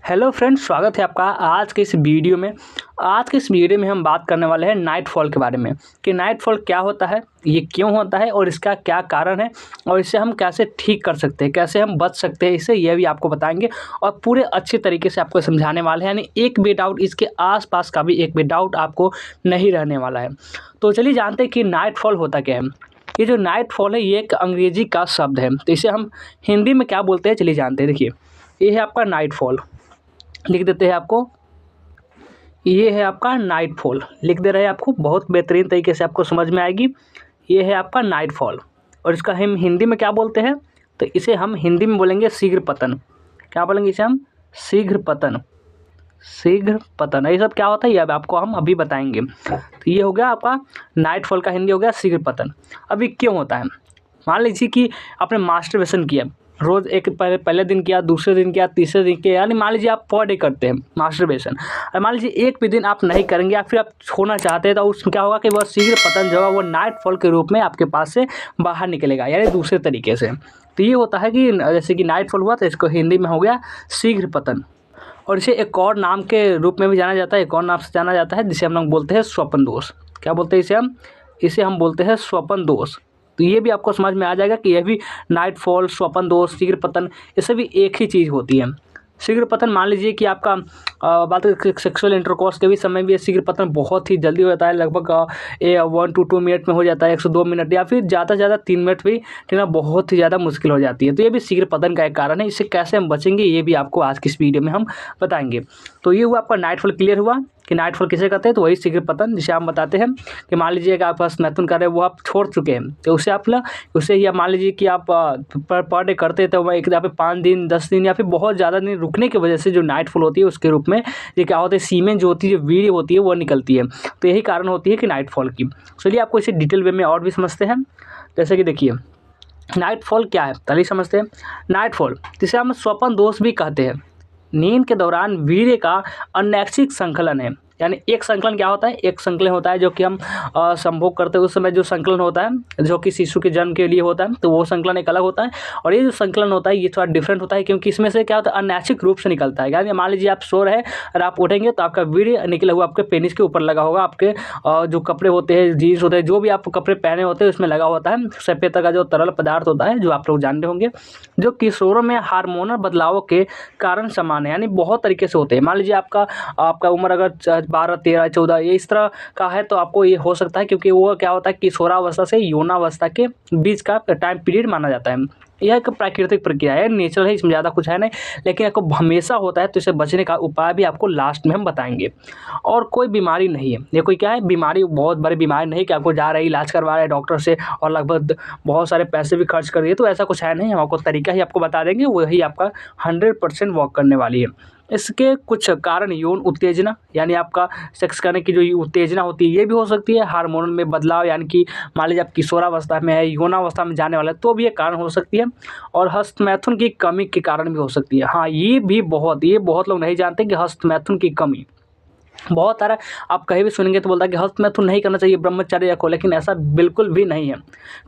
Hello friends, स्वागत है आपका आज के इस वीडियो में। आज के इस वीडियो में हम बात करने वाले हैं नाइट फॉल के बारे में कि नाइट फॉल क्या होता है, ये क्यों होता है और इसका क्या कारण है और इसे हम कैसे ठीक कर सकते हैं, कैसे हम बच सकते हैं इससे, यह भी आपको बताएंगे और पूरे अच्छे तरीके से आपको समझाने वाले हैं। यानी एक भी डाउट, इसके आसपास का भी एक भी डाउट आपको नहीं रहने वाला है। तो चलिए जानते हैं कि नाइट फॉल होता क्या है। ये जो नाइट फॉल है ये एक अंग्रेजी का शब्द है, तो इसे हम हिंदी में क्या बोलते हैं चलिए जानते हैं। देखिए, ये है आपका नाइट फॉल, लिख देते हैं आपको। ये है आपका नाइट फॉल, लिख दे रहे हैं आपको, बहुत बेहतरीन तरीके से आपको समझ में आएगी। ये है आपका नाइट फॉल और इसका हम हिंदी में क्या बोलते हैं, तो इसे हम हिंदी में बोलेंगे शीघ्र पतन। क्या बोलेंगे इसे हम? शीघ्र पतन। शीघ्र पतन, ये सब क्या होता है ये अब आपको हम अभी बताएंगे। तो ये हो गया आपका नाइट फॉल का हिंदी हो गया शीघ्र पतन। अभी क्यों होता है? मान लीजिए कि आपने मास्टरबेशन किया, रोज़ एक पहले दिन किया, दूसरे दिन किया, तीसरे दिन किया, यानी मान लीजिए आप पर डे करते हैं मास्टरबेशन, और मान लीजिए एक भी दिन आप नहीं करेंगे या फिर आप छोड़ना चाहते हैं, तो उसमें क्या होगा कि वह शीघ्र पतन जो है वो नाइट फॉल के रूप में आपके पास से बाहर निकलेगा, यानी दूसरे तरीके से। तो ये होता है कि जैसे कि नाइट फॉल हुआ तो इसको हिंदी में हो गया शीघ्र पतन। और इसे एक और नाम के रूप में भी जाना जाता है, एक और नाम से जाना जाता है जिसे हम लोग बोलते हैं स्वप्न दोष। क्या बोलते हैं इसे हम बोलते हैं स्वप्न दोष। तो ये भी आपको समझ में आ जाएगा कि यह भी नाइट फॉल, स्वप्न दोष, शीघ्र पतन, ये सभी एक ही चीज़ होती है। शीघ्र पतन मान लीजिए कि आपका बात सेक्सुअल इंटरकोर्स के भी समय भी शीघ्र पतन बहुत ही जल्दी हो जाता है, लगभग 1 to 2 मिनट में हो जाता है, 102 मिनट या फिर ज़्यादा से ज़्यादा 3 मिनट भी लेना बहुत ही ज़्यादा मुश्किल हो जाती है। तो ये भी शीघ्र पतन का एक कारण है। इससे कैसे हम बचेंगे ये भी आपको आज की इस वीडियो में हम बताएंगे। तो ये हुआ आपका नाइट फॉल, क्लियर हुआ कि नाइट फॉल किसे कहते हैं। तो वही शीघ्र पतन जिसे हम बताते हैं कि मान लीजिए कि आप बस मैथुन कर रहे हैं, वो आप छोड़ चुके हैं, तो उसे ही आप मान लीजिए कि आप पर डे करते हैं, तो वह एक यहाँ पे 5 दिन 10 दिन या फिर बहुत ज़्यादा दिन रुकने की वजह से जो नाइट फॉल होती है उसके रूप में ये क्या होता है, सीमेन जो होती है, जो वीर्य होती है वो निकलती है। तो यही कारण होती है कि नाइट फॉल की। चलिए आपको इसे डिटेल वे में और भी समझते हैं। जैसे कि देखिए, नाइट फॉल क्या है पहले समझते हैं। नाइट फॉल जिसे हम स्वप्न दोष भी कहते हैं, नींद के दौरान वीर्य का अनैच्छिक संकलन है। यानी एक संकलन क्या होता है, एक संकलन होता है जो कि हम संभोग करते हैं उस समय जो संकलन होता है जो कि शिशु के जन्म के लिए होता है, तो वो संकलन एक अलग होता है। और ये जो संकलन होता है ये थोड़ा डिफरेंट होता है, क्योंकि इसमें से क्या होता है, अनैच्छिक रूप से निकलता है। यानी मान लीजिए आप सो रहे हैं और आप उठेंगे तो आपका वीर्य निकला हुआ आपके पेनिस के ऊपर लगा होगा, आपके जो कपड़े होते हैं, जीन्स होते हैं, जो भी आप कपड़े पहने होते हैं उसमें लगा होता है। सफेद का जो तरल पदार्थ होता है जो आप लोग जानते होंगे, जो किशोरों में हार्मोनल बदलावों के कारण समान है। यानी बहुत तरीके से होते हैं। मान लीजिए आपका उम्र अगर 12, 13, 14 ये इस तरह का है तो आपको ये हो सकता है, क्योंकि वो क्या होता है किशोरावस्था से यौनावस्था के बीच का टाइम पीरियड माना जाता है। यह एक प्राकृतिक प्रक्रिया है, नेचुरल है, इसमें ज़्यादा कुछ है नहीं, लेकिन आपको हमेशा होता है। तो इसे बचने का उपाय भी आपको लास्ट में हम बताएंगे। और कोई बीमारी नहीं है, ये कोई क्या है बीमारी, बहुत बड़ी बीमारी नहीं कि आपको जा रहे इलाज करवा रहे हैं डॉक्टर से और लगभग बहुत सारे पैसे भी खर्च कर दिए, तो ऐसा कुछ है नहीं। हम आपको तरीका ही आपको बता देंगे, वही आपका 100% वर्क करने वाली है। इसके कुछ कारण यौन उत्तेजना, यानी आपका सेक्स करने की जो उत्तेजना होती है ये भी हो सकती है। हार्मोन में बदलाव, यानी कि मान लीजिए आप किशोरावस्था में है, यौनावस्था में जाने वाला है, तो भी ये कारण हो सकती है। और हस्तमैथुन की कमी के कारण भी हो सकती है। हाँ, ये बहुत लोग नहीं जानते कि हस्तमैथुन की कमी बहुत सारा आप कहीं भी सुनेंगे तो बोलता है कि हस्तमैथुन नहीं करना चाहिए ब्रह्मचर्य को, लेकिन ऐसा बिल्कुल भी नहीं है।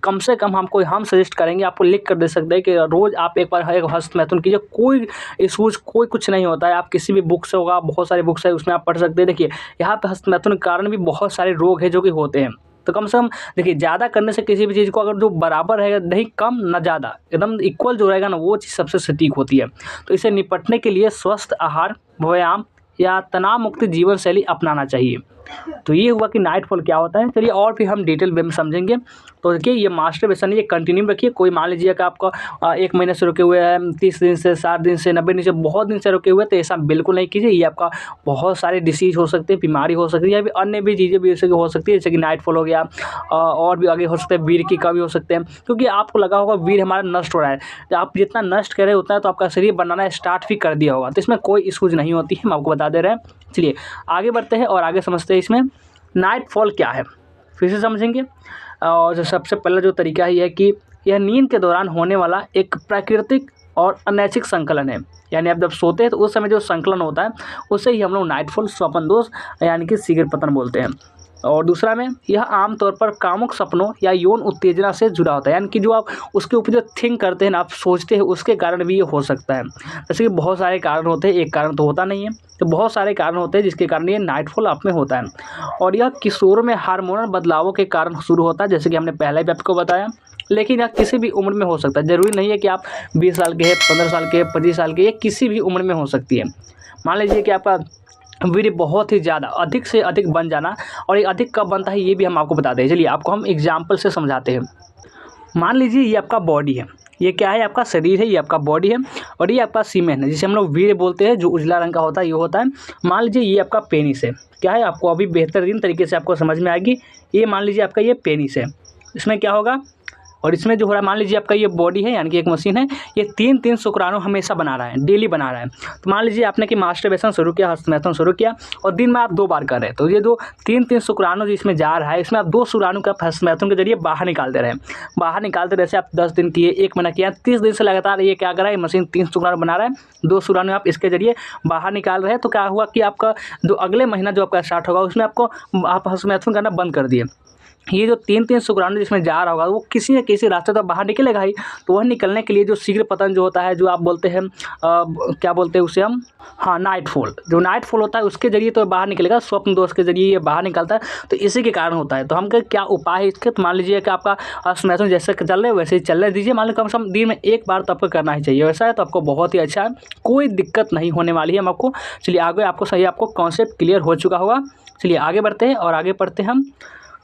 कम से कम हम सजेस्ट करेंगे, आपको लिख कर दे सकते हैं कि रोज़ आप एक बार एक हस्तमैथुन कीजिए। कोई इशूज़ कोई कुछ नहीं होता है। आप किसी भी बुक से होगा, बहुत सारी बुक्स है उसमें आप पढ़ सकते हैं। देखिए, यहाँ पे हस्तमैथुन के कारण भी बहुत सारे रोग है जो कि होते हैं। तो कम से कम देखिए, ज़्यादा करने से किसी भी चीज़ को अगर जो बराबर है, नहीं कम ना ज़्यादा, एकदम इक्वल जो रहेगा ना, वो चीज़ सबसे सटीक होती है। तो इसे निपटने के लिए स्वस्थ आहार, व्यायाम या तनाव मुक्त जीवन शैली अपनाना चाहिए। तो ये हुआ कि नाइट फॉल क्या होता है। चलिए और फिर हम डिटेल वे में समझेंगे। तो देखिए, ये मास्टरबेशन ये कंटिन्यू रखिए। कोई मान लीजिए कि आपका 1 महीने से रुके हुए हैं, 30 दिन से, 60 दिन से, 90 दिन से, बहुत दिन से रुके हुए हैं, तो ऐसा बिल्कुल नहीं कीजिए। ये आपका बहुत सारे डिसीज़ हो सकते हैं, बीमारी हो सकती है, या फिर अन्य भी चीज़ें भी जैसे कि हो सकती है, जैसे कि नाइट फॉल हो गया। और भी आगे हो सकते हैं वीर्य की कमी हो सकते हैं, क्योंकि आपको लगा होगा वीर्य हमारा नष्ट हो रहा है। तो आप जितना नष्ट करें उतना तो आपका शरीर बनाना स्टार्ट भी कर दिया होगा। तो इसमें कोई इशूज़ नहीं होती है, हम आपको बता दे रहे हैं। चलिए आगे बढ़ते हैं और आगे समझते हैं इसमें नाइट फॉल क्या है, फिर से समझेंगे। और सबसे पहला जो तरीका है कि यह नींद के दौरान होने वाला एक प्राकृतिक और अनैच्छिक संकलन है। यानी आप जब सोते हैं तो उस समय जो संकलन होता है उसे ही हम लोग नाइट फॉल, स्वप्न दोष यानी कि शीघ्र पतन बोलते हैं। और दूसरा में यह आमतौर पर कामुक सपनों या यौन उत्तेजना से जुड़ा होता है, यानी कि जो आप उसके ऊपर जो थिंक करते हैं ना, आप सोचते हैं, उसके कारण भी ये हो सकता है। जैसे कि बहुत सारे कारण होते हैं, एक कारण तो होता नहीं है, तो बहुत सारे कारण होते हैं जिसके कारण ये नाइटफॉल आप में होता है। और यह किशोरों में हार्मोनल बदलावों के कारण शुरू होता है, जैसे कि हमने पहले भी आपको बताया। लेकिन यह किसी भी उम्र में हो सकता है, ज़रूरी नहीं है कि आप 20 साल के हैं, 15 साल के, 25 साल के, ये किसी भी उम्र में हो सकती है। मान लीजिए कि आपका वीर्य बहुत ही ज़्यादा अधिक से अधिक बन जाना, और ये अधिक कब बनता है ये भी हम आपको बताते हैं। चलिए आपको हम एग्जाम्पल से समझाते हैं। मान लीजिए ये आपका बॉडी है, ये क्या है, आपका शरीर है, ये आपका बॉडी है, और ये आपका सीमेन है, जिसे हम लोग वीर्य बोलते हैं, जो उजला रंग का होता है, ये होता है। मान लीजिए ये आपका पेनिस है, क्या है, आपको अभी बेहतरीन तरीके से आपको समझ में आएगी। ये मान लीजिए आपका ये पेनिस है, इसमें क्या होगा, और इसमें जो हो रहा है, मान लीजिए आपका ये बॉडी है, यानी कि एक मशीन है, ये 3 शुक्राणु हमेशा बना रहा है, डेली बना रहा है। तो मान लीजिए आपने कि मास्टरबेशन शुरू किया, हस्तमैथुन शुरू किया, और दिन में आप 2 बार कर रहे हैं, तो ये जो 3 शुक्राणु जिसमें जा रहा है, इसमें आप 2 शुक्राणु का हस्तमैथुन के जरिए बाहर निकालते रहे। बाहर निकालते जैसे आप 10 दिन किए, 1 महीना किया, 30 दिन से लगातार ये क्या कर रहा है, मशीन 3 शुक्राणु बना रहा है, 2 शुक्राणु आप इसके जरिए बाहर निकाल रहे हैं। तो क्या हुआ कि आपका जो अगले महीना जो आपका स्टार्ट होगा, उसमें आपको आप हस्तमैथुन करना बंद कर दिए। ये जो 3 शुक्राणु जिसमें जा रहा होगा, वो किसी न किसी रास्ते तो बाहर निकलेगा ही। तो वह निकलने के लिए जो शीघ्र पतन जो होता है, जो आप बोलते हैं क्या बोलते हैं उसे हम, हाँ, नाइटफॉल, जो नाइटफॉल होता है उसके जरिए तो बाहर निकलेगा, स्वप्न दोष के जरिए ये बाहर निकलता है। तो इसी के कारण होता है। तो हम क्या उपाय है इसके, तो मान लीजिए कि आपका हस्तमैथुन जैसे चल रहे वैसे ही चलने दीजिए। मान लो कम से कम दिन में 1 बार तो आपको करना ही चाहिए, वैसा है तो आपको बहुत ही अच्छा है, कोई दिक्कत नहीं होने वाली है हम आपको। चलिए आगे आपको सही, आपको कॉन्सेप्ट क्लियर हो चुका होगा। चलिए आगे बढ़ते हैं और आगे पढ़ते हैं हम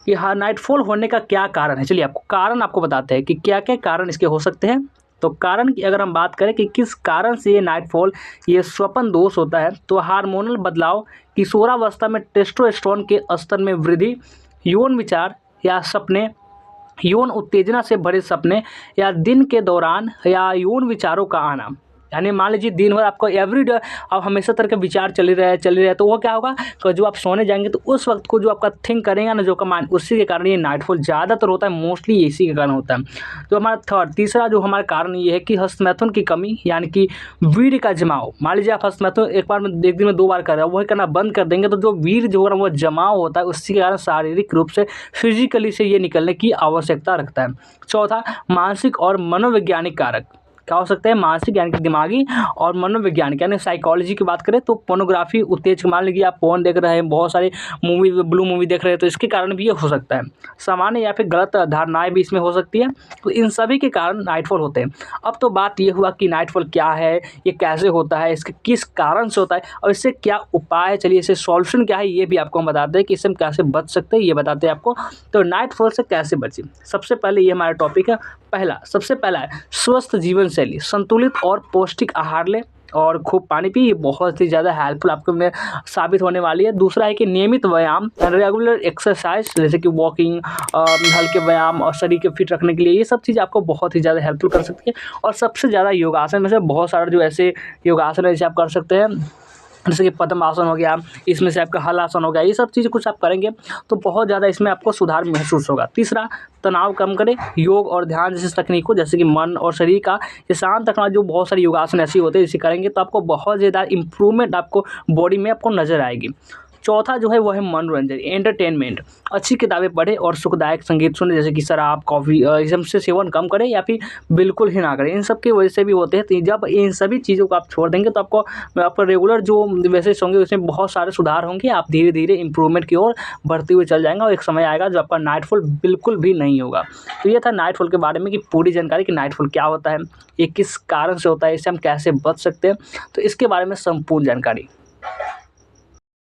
कि हाँ नाइटफॉल होने का क्या कारण है। चलिए आपको कारण आपको बताते हैं कि क्या क्या कारण इसके हो सकते हैं। तो कारण की अगर हम बात करें कि किस कारण से ये नाइटफॉल, ये स्वप्न दोष होता है, तो हार्मोनल बदलाव, किशोरावस्था में टेस्टोस्टेरोन के स्तर में वृद्धि, यौन विचार या सपने, यौन उत्तेजना से भरे सपने, या दिन के दौरान या यौन विचारों का आना। यानी मान लीजिए दिन भर आपको एवरीडे अब हमेशा तरह के विचार चल ही रहे, तो वो क्या होगा कि जो आप सोने जाएंगे तो उस वक्त को जो आपका थिंक करेंगे ना, जो का माइंड, उसी के कारण ये नाइटफॉल ज़्यादातर होता है, मोस्टली इसी के कारण होता है। तो हमारा तीसरा जो हमारा कारण ये है कि हस्तमैथुन की कमी, यानी कि वीर्य का जमाव। मान लीजिए आप हस्तमैथुन एक दिन में 2 बार कर रहे हो, वही करना बंद कर देंगे तो जो वीर्य जो है वो जमाव होता है, उसी के कारण शारीरिक रूप से, फिजिकली से ये निकलने की आवश्यकता रखता है। चौथा, मानसिक और मनोवैज्ञानिक कारक क्या हो सकते हैं, मानसिक यानी कि दिमागी और मनोवैज्ञानिक यानी साइकोलॉजी की बात करें तो पोर्नोग्राफी उत्तेजक, मान लीजिए आप पोर्न देख रहे हैं, बहुत सारे मूवी, ब्लू मूवी देख रहे हैं, तो इसके कारण भी ये हो सकता है। सामान्य या फिर गलत धारणाएं भी इसमें हो सकती है। तो इन सभी के कारण नाइटफॉल होते हैं। अब तो बात ये हुआ कि नाइटफॉल क्या है, ये कैसे होता है, इसके किस कारण से होता है और इससे क्या उपाय है। चलिए इससे सॉल्यूशन क्या है ये भी आपको हम बताते हैं कि इससे हम कैसे बच सकते हैं, ये बताते हैं आपको। तो नाइटफॉल से कैसे बचें, सबसे पहले ये हमारा टॉपिक है। सबसे पहला है स्वस्थ जीवन शैली, संतुलित और पौष्टिक आहार लें और खूब पानी पी, ये बहुत ही ज़्यादा हेल्पफुल आपको में साबित होने वाली है। दूसरा है कि नियमित व्यायाम, रेगुलर एक्सरसाइज, जैसे कि वॉकिंग, हल्के व्यायाम और शरीर को फिट रखने के लिए, ये सब चीज़ आपको बहुत ही ज़्यादा हेल्पफुल कर सकती है। और सबसे ज़्यादा योगासन में से बहुत सारे जो ऐसे योगासन है जैसे आप कर सकते हैं, जैसे कि पद्मासन हो गया, इसमें से आपका हलासन हो गया, ये सब चीज़ कुछ आप करेंगे तो बहुत ज़्यादा इसमें आपको सुधार महसूस होगा। तीसरा, तनाव कम करें, योग और ध्यान जैसे तकनीक को, जैसे कि मन और शरीर का ये शांत रखना, जो बहुत सारी योगासन ऐसी होते हैं, इसे करेंगे तो आपको बहुत ज़्यादा इंप्रूवमेंट आपको बॉडी में आपको नज़र आएगी। चौथा जो है वो है मनोरंजन, एंटरटेनमेंट, अच्छी किताबें पढ़ें और सुखदायक संगीत सुने, जैसे कि शराब, कॉफ़ी, इन से सेवन कम करें या फिर बिल्कुल ही ना करें, इन सब की वजह से भी होते हैं। तो जब इन सभी चीज़ों को आप छोड़ देंगे तो आपका रेगुलर जो वैसे होंगे उसमें बहुत सारे सुधार होंगे, आप धीरे धीरे इंप्रूवमेंट की ओर बढ़ते हुए चल जाएंगे और एक समय आएगा जो आपका नाइटफॉल बिल्कुल भी नहीं होगा। तो ये था नाइटफॉल के बारे में कि पूरी जानकारी कि नाइटफॉल क्या होता है, ये किस कारण से होता है, इससे हम कैसे बच सकते हैं, तो इसके बारे में संपूर्ण जानकारी।